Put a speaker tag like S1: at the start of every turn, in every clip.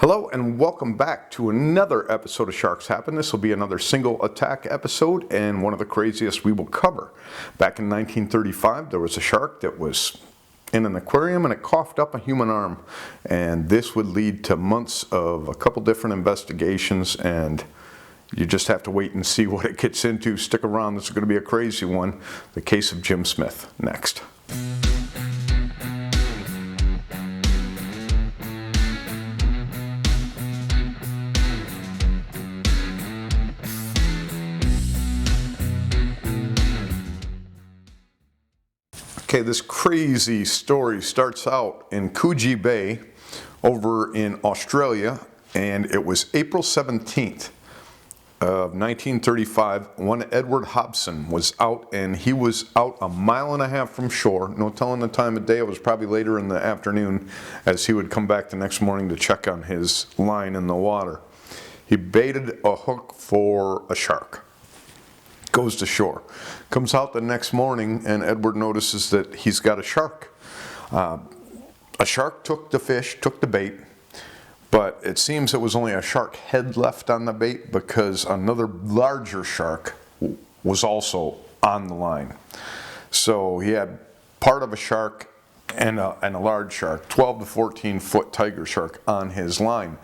S1: Hello and welcome back to another episode of Sharks Happen. This will be another single attack episode and one of the craziest we will cover. Back in 1935, there was a shark that was in an aquarium and it coughed up a human arm. And this would lead to months of a couple different investigations, and you just have to wait and see what it gets into. Stick around, this is going to be a crazy one. The case of Jim Smith, next. Okay, this crazy story starts out in Coogee Bay over in Australia, and it was April 17th of 1935. One Edward Hobson was out, and he was out a mile and a half from shore. No telling the time of day. It was probably later in the afternoon, as he would come back the next morning to check on his line in the water. He baited a hook for a shark. Goes to shore, comes out the next morning, and Edward notices that he's got a shark. A shark took the fish, took the bait, but it seems it was only a shark head left on the bait because another larger shark was also on the line. So he had part of a shark and a large shark, 12 to 14 foot tiger shark on his line.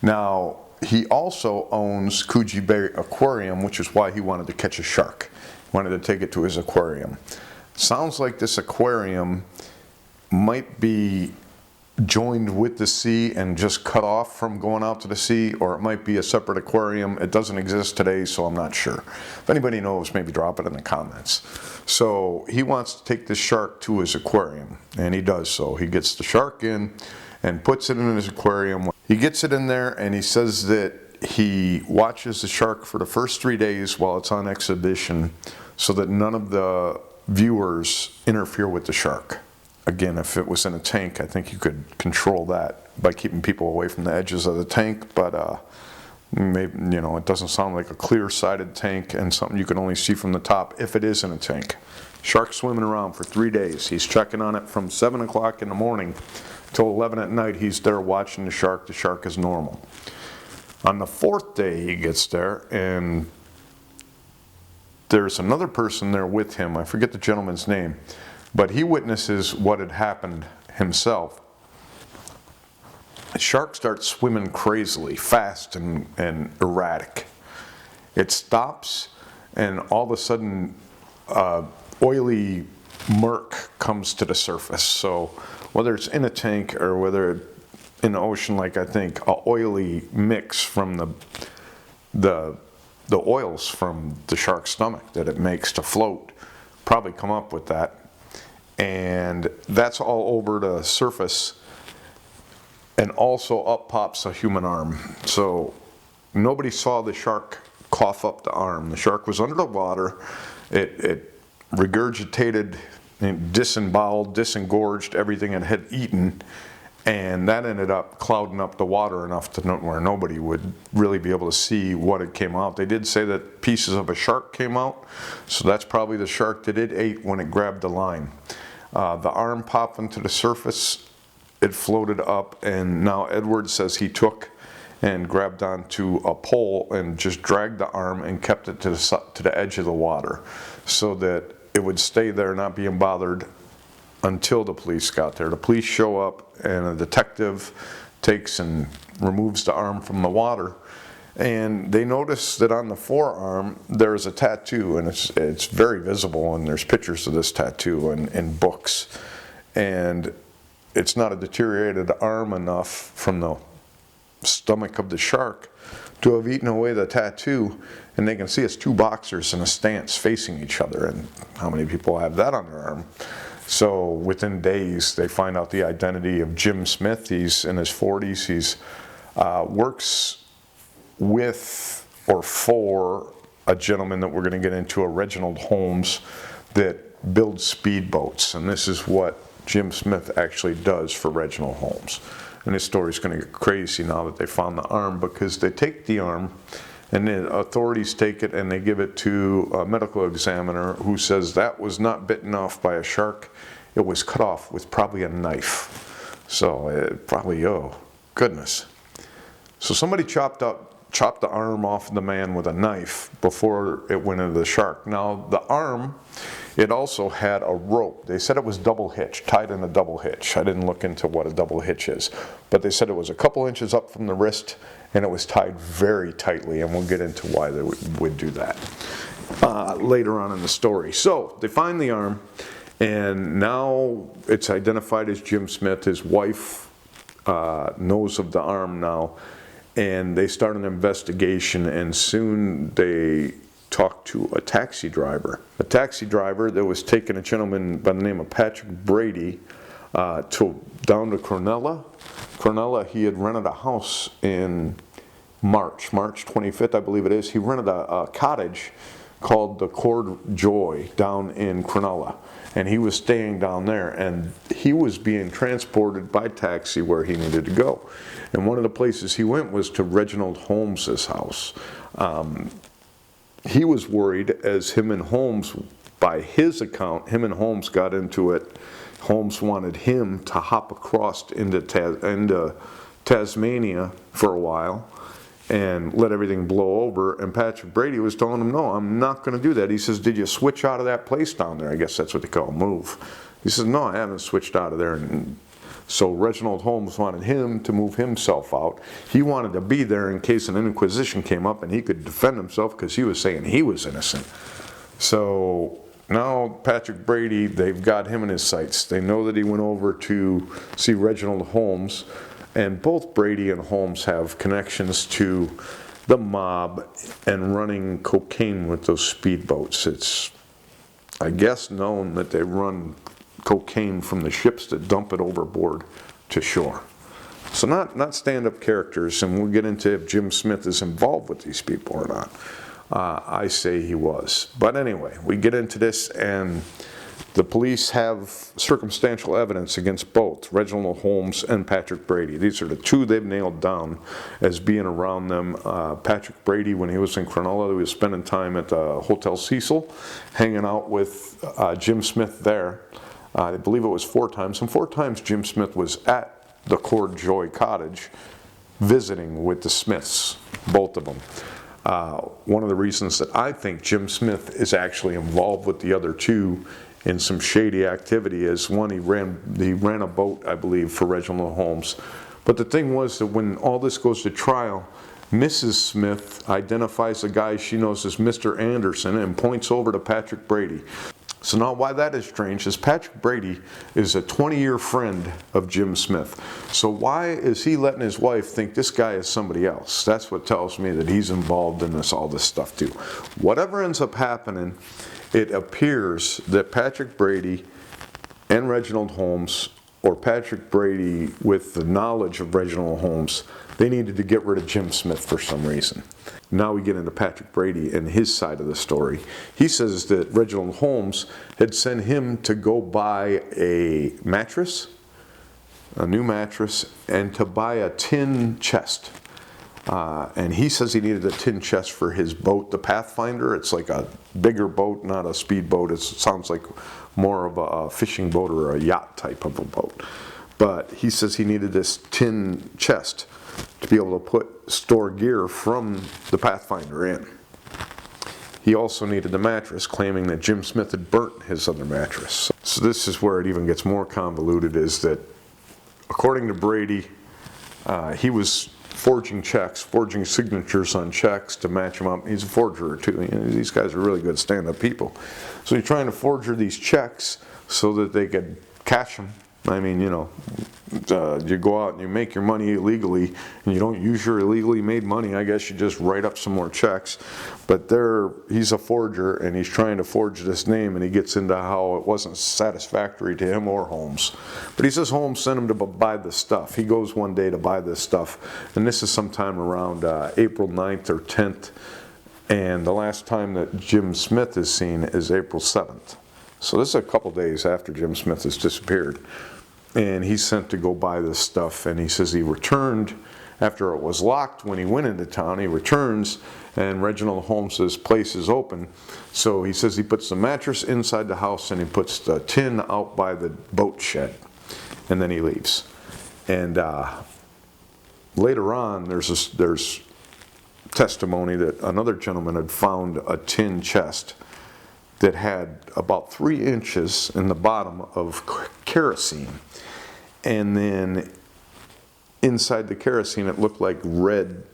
S1: Now, he also owns Coogee Bay Aquarium, which is why he wanted to catch a shark. He wanted to take it to his aquarium. Sounds like this aquarium might be joined with the sea and just cut off from going out to the sea, or it might be a separate aquarium. It doesn't exist today, so I'm not sure. If anybody knows, maybe drop it in the comments. So he wants to take this shark to his aquarium, and he does so. He gets the shark in and puts it in his aquarium. He gets it in there, and he says that he watches the shark for the first 3 days while it's on exhibition so that none of the viewers interfere with the shark. Again, if it was in a tank, I think you could control that by keeping people away from the edges of the tank, but maybe, you know, it doesn't sound like a clear-sided tank and something you can only see from the top if it is in a tank. Shark swimming around for 3 days. He's checking on it from 7 o'clock in the morning till 11 at night. He's there watching the shark. The shark is normal. On the 4th day he gets there, and there's another person there with him. I forget the gentleman's name, but he witnesses what had happened himself. The shark starts swimming crazily, fast and erratic. It stops, and all of a sudden oily murk comes to the surface. So whether it's in a tank or whether in the ocean, like I think, a oily mix from the oils from the shark's stomach that it makes to float, probably come up with that. And that's all over the surface, and also up pops a human arm. So nobody saw the shark cough up the arm. The shark was under the water. It regurgitated, disemboweled, disengorged everything it had eaten, and that ended up clouding up the water enough to where nobody would really be able to see what it came out. They did say that pieces of a shark came out, so that's probably the shark that it ate when it grabbed the line. The arm popped into the surface, it floated up, and now Edward says he took and grabbed onto a pole and just dragged the arm and kept it to the edge of the water so that it would stay there, not being bothered until the police got there. The police show up, and a detective takes and removes the arm from the water, and they notice that on the forearm there's a tattoo, and it's very visible, and there's pictures of this tattoo in books, and it's not a deteriorated arm enough from the stomach of the shark to have eaten away the tattoo, and they can see it's two boxers in a stance facing each other, and how many people have that on their arm? So within days they find out the identity of Jim Smith. He's in his 40s. He's works with or for a gentleman that we're going to get into, a Reginald Holmes, that builds speedboats, and this is what Jim Smith actually does for Reginald Holmes. And this story is going to get crazy now that they found the arm, because they take the arm and the authorities take it and they give it to a medical examiner who says that was not bitten off by a shark. It was cut off with probably a knife. So it probably, oh goodness. So somebody chopped the arm off the man with a knife before it went into the shark. Now the arm, it also had a rope. They said it was double hitch, tied in a double hitch. I didn't look into what a double hitch is, but they said it was a couple inches up from the wrist and it was tied very tightly, and we'll get into why they would do that later on in the story. So they find the arm, and now it's identified as Jim Smith. His wife knows of the arm now, and they start an investigation, and soon they talk to a taxi driver. A taxi driver that was taking a gentleman by the name of Patrick Brady down to Cronulla. Cronulla, he had rented a house in March 25th, I believe it is. He rented a cottage called the Cord Joy down in Cronulla, and he was staying down there, and he was being transported by taxi where he needed to go. And one of the places he went was to Reginald Holmes's house. He was worried, as him and Holmes, by his account, him and Holmes got into it. Holmes wanted him to hop across into Tasmania for a while and let everything blow over, and Patrick Brady was telling him, no, I'm not going to do that. He says, did you switch out of that place down there? I guess that's what they call a move. He says, no, I haven't switched out of there. And so Reginald Holmes wanted him to move himself out. He wanted to be there in case an inquisition came up and he could defend himself, because he was saying he was innocent. So now Patrick Brady, they've got him in his sights. They know that he went over to see Reginald Holmes, and both Brady and Holmes have connections to the mob and running cocaine with those speedboats. It's, I guess, known that they run cocaine from the ships that dump it overboard to shore. So not stand-up characters, and we'll get into if Jim Smith is involved with these people or not. I say he was. But anyway, we get into this, and the police have circumstantial evidence against both Reginald Holmes and Patrick Brady. These are the two they've nailed down as being around them. Patrick Brady, when he was in Cronulla, he was spending time at the Hotel Cecil, hanging out with Jim Smith there. I believe it was 4 times, and 4 times Jim Smith was at the Cord Joy cottage visiting with the Smiths, both of them. One of the reasons that I think Jim Smith is actually involved with the other two in some shady activity is, one, he ran a boat, I believe, for Reginald Holmes. But the thing was that when all this goes to trial, Mrs. Smith identifies a guy she knows as Mr. Anderson and points over to Patrick Brady. So now why that is strange is Patrick Brady is a 20-year friend of Jim Smith. So why is he letting his wife think this guy is somebody else? That's what tells me that he's involved in all this stuff too. Whatever ends up happening, it appears that Patrick Brady and Reginald Holmes, or Patrick Brady with the knowledge of Reginald Holmes, they needed to get rid of Jim Smith for some reason. Now we get into Patrick Brady and his side of the story. He says that Reginald Holmes had sent him to go buy a mattress, a new mattress, and to buy a tin chest. And he says he needed a tin chest for his boat, the Pathfinder. It's like a bigger boat, not a speedboat. It sounds like more of a fishing boat or a yacht type of a boat. But he says he needed this tin chest to be able to store gear from the Pathfinder in. He also needed the mattress, claiming that Jim Smith had burnt his other mattress. So this is where it even gets more convoluted, is that according to Brady, he was forging checks, forging signatures on checks to match them up. He's a forger too. You know, these guys are really good stand-up people. So he's trying to forge these checks so that they could cash them. I mean, you know, you go out and you make your money illegally and you don't use your illegally made money, I guess you just write up some more checks. But he's a forger, and he's trying to forge this name, and he gets into how it wasn't satisfactory to him or Holmes. But he says Holmes sent him to buy this stuff. He goes one day to buy this stuff, and this is sometime around April 9th or 10th, and the last time that Jim Smith is seen is April 7th. So this is a couple days after Jim Smith has disappeared. And he's sent to go buy this stuff, and he says he returned after it was locked. When he went into town, he returns, and Reginald Holmes's place is open. So he says he puts the mattress inside the house, and he puts the tin out by the boat shed, and then he leaves. And later on, there's testimony that another gentleman had found a tin chest that had about 3 inches in the bottom of kerosene. And then inside the kerosene, it looked like red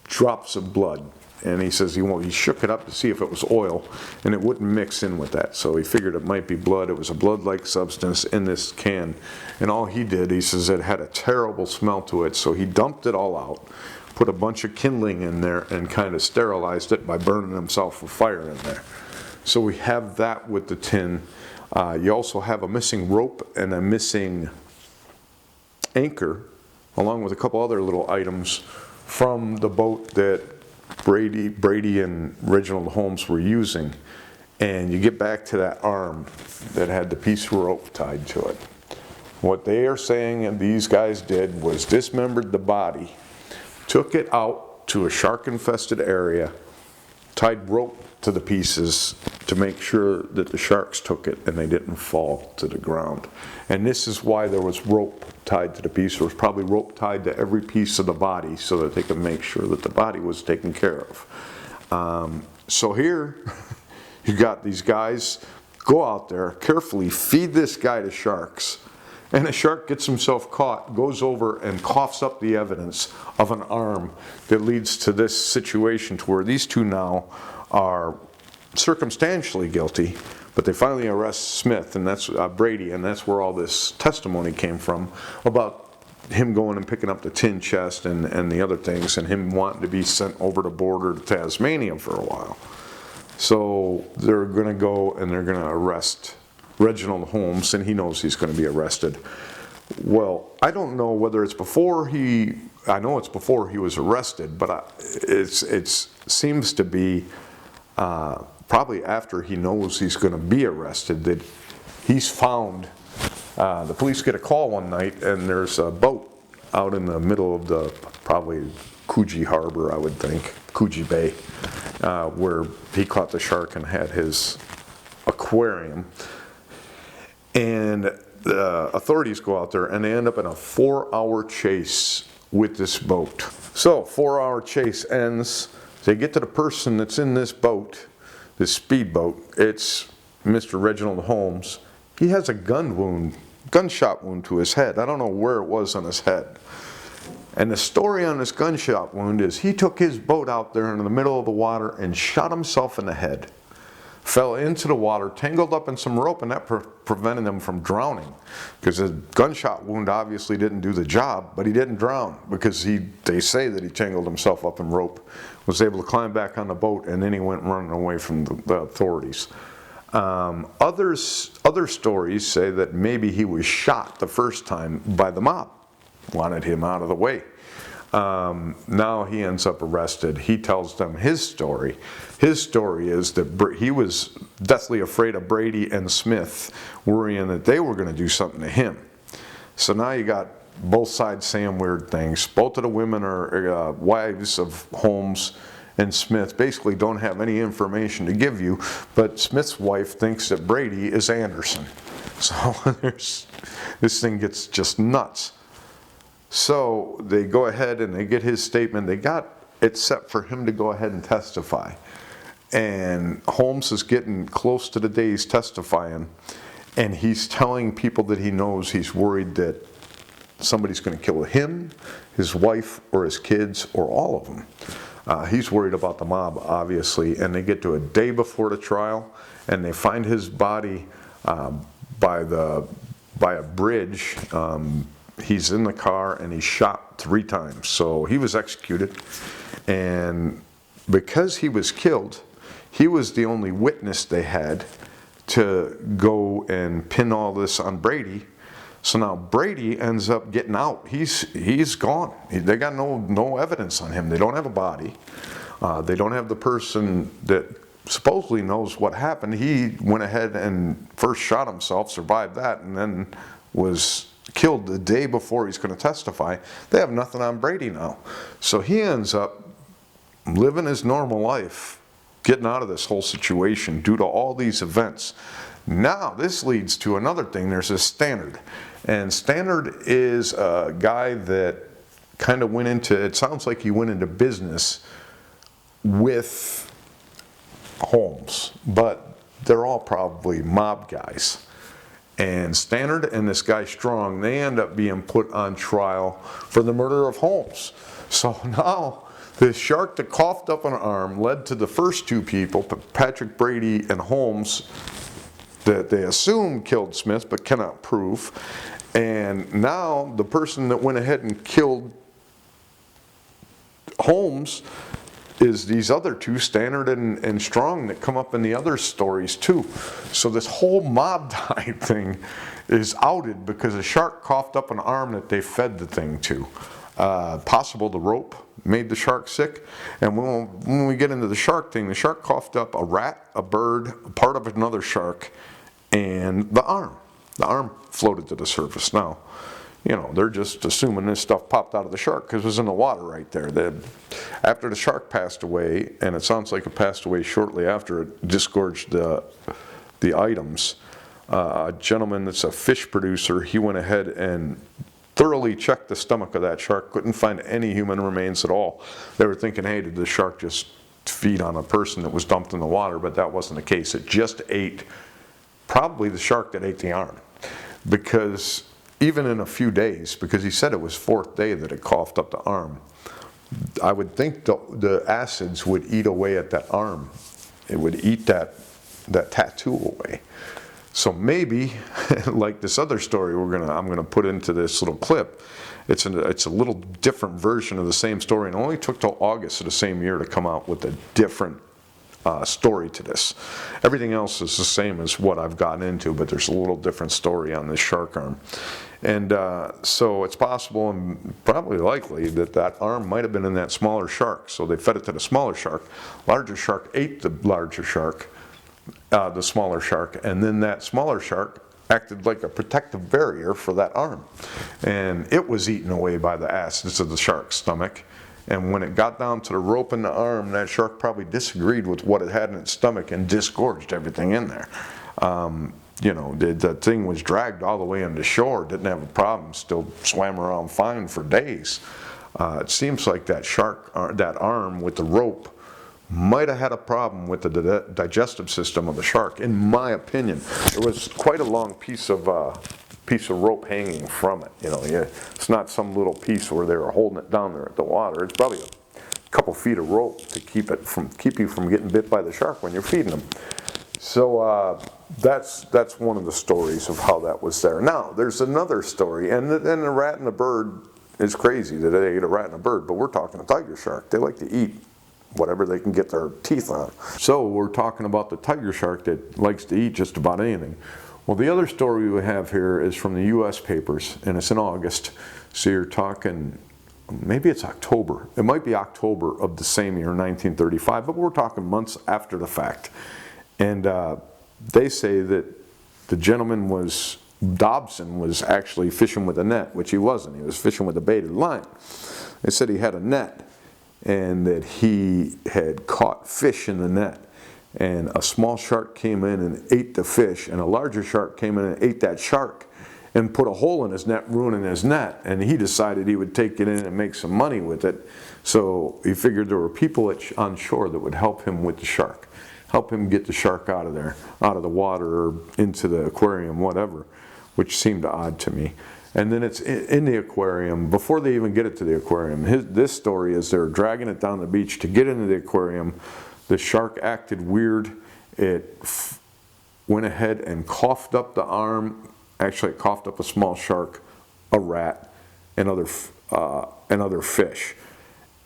S1: drops of blood. And he says he shook it up to see if it was oil, and it wouldn't mix in with that. So he figured it might be blood. It was a blood-like substance in this can. And all he did, he says it had a terrible smell to it. So he dumped it all out, put a bunch of kindling in there, and kind of sterilized it by burning himself with fire in there. So we have that with the tin. You also have a missing rope and a missing anchor, along with a couple other little items from the boat that Brady and Reginald Holmes were using. And you get back to that arm that had the piece of rope tied to it. What they are saying and these guys did was dismembered the body, took it out to a shark-infested area, tied rope to the pieces to make sure that the sharks took it and they didn't fall to the ground. And this is why there was rope tied to the piece. There was probably rope tied to every piece of the body so that they could make sure that the body was taken care of. So here, you got these guys go out there, carefully feed this guy to sharks, and a shark gets himself caught, goes over and coughs up the evidence of an arm that leads to this situation to where these two now are circumstantially guilty, but they finally arrest Smith, and that's Brady, and that's where all this testimony came from about him going and picking up the tin chest and the other things, and him wanting to be sent over the border to Tasmania for a while. So they're going to go and they're going to arrest Reginald Holmes, and he knows he's going to be arrested. Well, I don't know whether it's before I know it's before he was arrested, but it seems to be probably after he knows he's going to be arrested that he's found. The police get a call one night, and there's a boat out in the middle of the probably Coogee Harbor, I would think, Coogee Bay, where he caught the shark and had his aquarium. And the authorities go out there and they end up in a 4-hour chase with this boat. So 4-hour chase ends. They get to the person that's in this boat, this speedboat. It's Mr. Reginald Holmes. He has a gunshot wound to his head. I don't know where it was on his head. And the story on this gunshot wound is he took his boat out there in the middle of the water and shot himself in the head. Fell into the water, tangled up in some rope, and that prevented him from drowning. Because the gunshot wound obviously didn't do the job, but he didn't drown because they say that he tangled himself up in rope, was able to climb back on the boat, and then he went running away from the authorities. Other stories say that maybe he was shot the first time by the mob, wanted him out of the way. Now he ends up arrested. He tells them his story. His story is that he was deathly afraid of Brady and Smith, worrying that they were going to do something to him. So now you got both sides saying weird things. Both of the women are wives of Holmes and Smith, basically don't have any information to give you, but Smith's wife thinks that Brady is Anderson. So this thing gets just nuts. So they go ahead and they get his statement. They got it set for him to go ahead and testify. And Holmes is getting close to the day he's testifying, and he's telling people that he knows he's worried that somebody's going to kill him, his wife, or his kids, or all of them. He's worried about the mob, obviously, and they get to a day before the trial, and they find his body by a bridge. He's in the car and he's shot 3 times. So he was executed, and because he was killed, he was the only witness they had to go and pin all this on Brady. So now Brady ends up getting out. He's gone. They got no evidence on him. They don't have a body. They don't have the person that supposedly knows what happened. He went ahead and first shot himself, survived that, and then was killed the day before he's going to testify. They have nothing on Brady now. So he ends up living his normal life, getting out of this whole situation due to all these events. Now this leads to another thing. There's a Stannard, and Stannard is a guy that kind of went into, it sounds like he went into business with Holmes, but they're all probably mob guys. And Stannard and this guy Strong, they end up being put on trial for the murder of Holmes. So now the shark that coughed up an arm led to the first two people, Patrick Brady and Holmes, that they assume killed Smith but cannot prove. And now the person that went ahead and killed Holmes is these other two, Stannard and Strong, that come up in the other stories too. So this whole mob type thing is outed because a shark coughed up an arm that they fed the thing to. Possible the rope made the shark sick. And when we get into the shark thing, the shark coughed up a rat, a bird, a part of another shark, and the arm. The arm floated to the surface. Now, you know, they're just assuming this stuff popped out of the shark because it was in the water right there. After the shark passed away, and it sounds like it passed away shortly after it disgorged the items, a gentleman that's a fish producer, he went ahead and thoroughly checked the stomach of that shark, couldn't find any human remains at all. They were thinking, hey, did the shark just feed on a person that was dumped in the water? But that wasn't the case. It just ate, probably the shark that ate the arm. Because even in a few days, because he said it was fourth day that it coughed up the arm, I would think the acids would eat away at that arm. It would eat that tattoo away. So maybe, like this other story I'm gonna put into this little clip, it's a little different version of the same story, and it only took till August of the same year to come out with a different story to this. Everything else is the same as what I've gotten into, but there's a little different story on this shark arm. And so it's possible and probably likely that that arm might have been in that smaller shark. So they fed it to the smaller shark. Larger shark ate the larger shark, the smaller shark, and then that smaller shark acted like a protective barrier for that arm. And it was eaten away by the acids of the shark's stomach. And when it got down to the rope in the arm, that shark probably disagreed with what it had in its stomach and disgorged everything in there. You know, the thing was dragged all the way into shore, didn't have a problem, still swam around fine for days. It seems like that shark, that arm with the rope, might have had a problem with the digestive system of the shark, in my opinion. There was quite a long piece of rope hanging from it. You know, it's not some little piece where they were holding it down there at the water. It's probably a couple feet of rope to keep you from getting bit by the shark when you're feeding them. So that's one of the stories of how that was there. Now there's another story, and the rat and the bird is crazy that they ate a rat and a bird, but we're talking a tiger shark. They like to eat whatever they can get their teeth on. So we're talking about the tiger shark that likes to eat just about anything. Well, the other story we have here is from the U.S. papers, and it's in August. So you're talking, maybe it's October. It might be October of the same year, 1935, but we're talking months after the fact. And they say that the gentleman Dobson was actually fishing with a net, which he wasn't. He was fishing with a baited line. They said he had a net and that he had caught fish in the net. And a small shark came in and ate the fish, and a larger shark came in and ate that shark and put a hole in his net, ruining his net. And he decided he would take it in and make some money with it. So he figured there were people on shore that would help him with the shark, help him get the shark out of there, out of the water or into the aquarium, whatever, which seemed odd to me. And then it's in the aquarium, before they even get it to the aquarium. This story is they're dragging it down the beach to get into the aquarium. The shark acted weird. It went ahead and coughed up the arm. Actually, it coughed up a small shark, a rat, and other fish.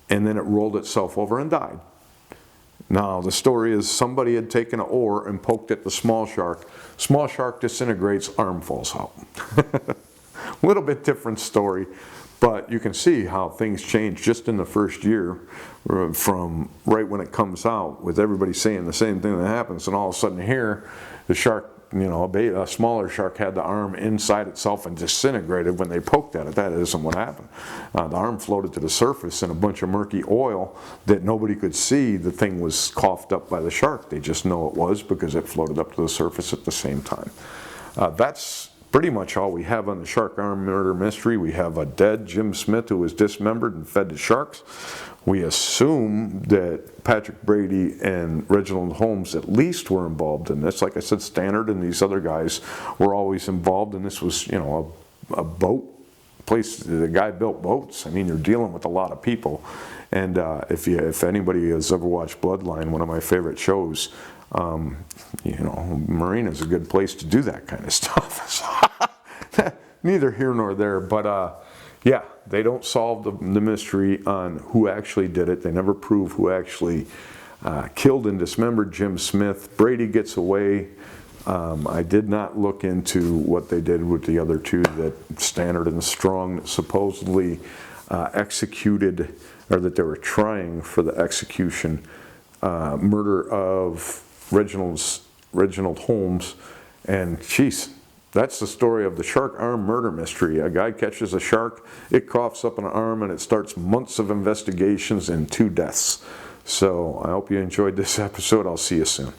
S1: And then it rolled itself over and died. Now, the story is somebody had taken an oar and poked at the small shark. Small shark disintegrates, arm falls out. A little bit different story, but you can see how things change just in the first year from right when it comes out, with everybody saying the same thing that happens, and all of a sudden here, the shark, you know, a smaller shark had the arm inside itself and disintegrated when they poked at it. That isn't what happened. The arm floated to the surface in a bunch of murky oil that nobody could see. The thing was coughed up by the shark. They just know it was because it floated up to the surface at the same time. That's pretty much all we have on the Shark Arm Murder Mystery. We have a dead Jim Smith who was dismembered and fed to sharks. We assume that Patrick Brady and Reginald Holmes at least were involved in this. Like I said, Stannard and these other guys were always involved, and this was, you know, a boat place. The guy built boats. I mean, you're dealing with a lot of people. And if anybody has ever watched Bloodline, one of my favorite shows, you know, Marina's a good place to do that kind of stuff. Neither here nor there, but yeah, they don't solve the mystery on who actually did it. They never prove who actually killed and dismembered Jim Smith. Brady gets away. I did not look into what they did with the other two, that Stannard and Strong, that supposedly executed, or that they were trying for the execution, murder of Reginald Holmes. And geez, that's the story of the Shark Arm Murder Mystery. A guy catches a shark, it coughs up an arm, and it starts months of investigations and 2 deaths. So I hope you enjoyed this episode. I'll see you soon.